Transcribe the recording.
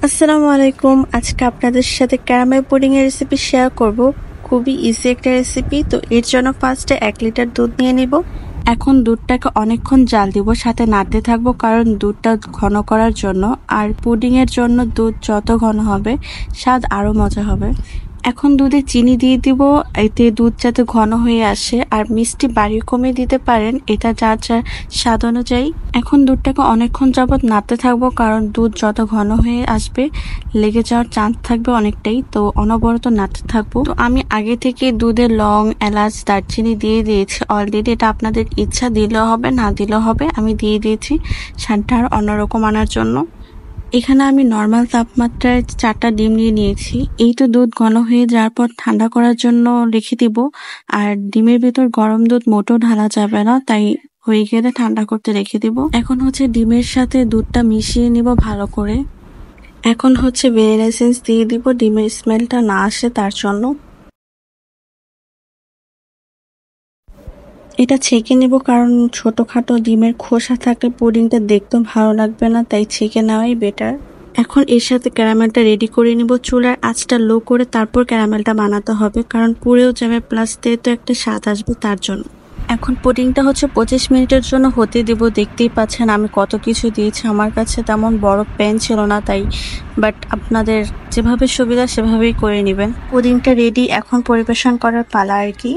আসসালামু আলাইকুম। আজকে আপনাদের সাথে ক্যারামেল পুডিং এর রেসিপি শেয়ার করব। খুবই ইজি একটা রেসিপি। তো এর জন্য ফার্স্টে 1 লিটার দুধ নিয়ে নিব। এখন দুধটাকে অনেকক্ষণ জাল দিব, সাথে নাড়তে থাকবো কারণ দুধটা ঘন করার জন্য। আর পুডিং এর জন্য দুধ যত ঘন হবে স্বাদ আরো মজা হবে। এখন দুধে চিনি দিয়ে দিব, এতে দুধ যাতে ঘন হয়ে আসে। আর মিষ্টি বাড়িয়ে কমিয়ে দিতে পারেন, এটা যার যার স্বাদ অনুযায়ী। এখন দুধটাকে অনেকক্ষণ যাবত নাড়তে থাকবো কারণ দুধ যত ঘন হয়ে আসবে লেগে যাওয়ার চান্স থাকবে অনেকটাই, তো অনবরত নাড়তে থাকবো। তো আমি আগে থেকে দুধে লং, এলাচ, দারচিনি দিয়ে দিয়েছি অলরেডি। এটা আপনাদের ইচ্ছা, দিলেও হবে না দিলেও হবে, আমি দিয়ে দিয়েছি স্বাদটা আর অন্যরকম আনার জন্য। এখানে আমি নর্মাল তাপমাত্রায় 4টা ডিম নিয়ে নিয়েছি। এই তো দুধ ঘন হয়ে যাওয়ার পর ঠান্ডা করার জন্য রেখে দিব। আর ডিমের ভিতর গরম দুধ মোটেও ঢালা যাবে না, তাই হয়ে গেলে ঠান্ডা করতে রেখে দিব। এখন ডিমের সাথে দুধটা মিশিয়ে নিব ভালো করে। এখন ভ্যানিলা এসেন্স দিয়ে দিব, ডিমের স্মেলটা না আসে তার জন্য। এটা ছেঁকে নেব কারণ ছোটখাটো ডিমের খোসা থাকলে পুডিংটা দেখতেও ভালো লাগবে না, তাই ছেঁকে নেওয়াই বেটার। এখন এর সাথে ক্যারামেলটা রেডি করে নিব। চুলার আঁচটা লো করে তারপর ক্যারামেলটা বানাতে হবে কারণ পুড়েও যাবে, প্লাস তো একটা স্বাদ আসবে তার জন্য। এখন পুডিংটা 25 মিনিটের জন্য হতে দিব। দেখতেই পাচ্ছেন আমি কত কিছু দিয়েছি। আমার কাছে তেমন বড় প্যান ছিল না, তাই বাট আপনাদের যেভাবে সুবিধা সেভাবেই করে নেবেন। পুডিংটা রেডি, এখন পরিবেশন করার পালা আর কি।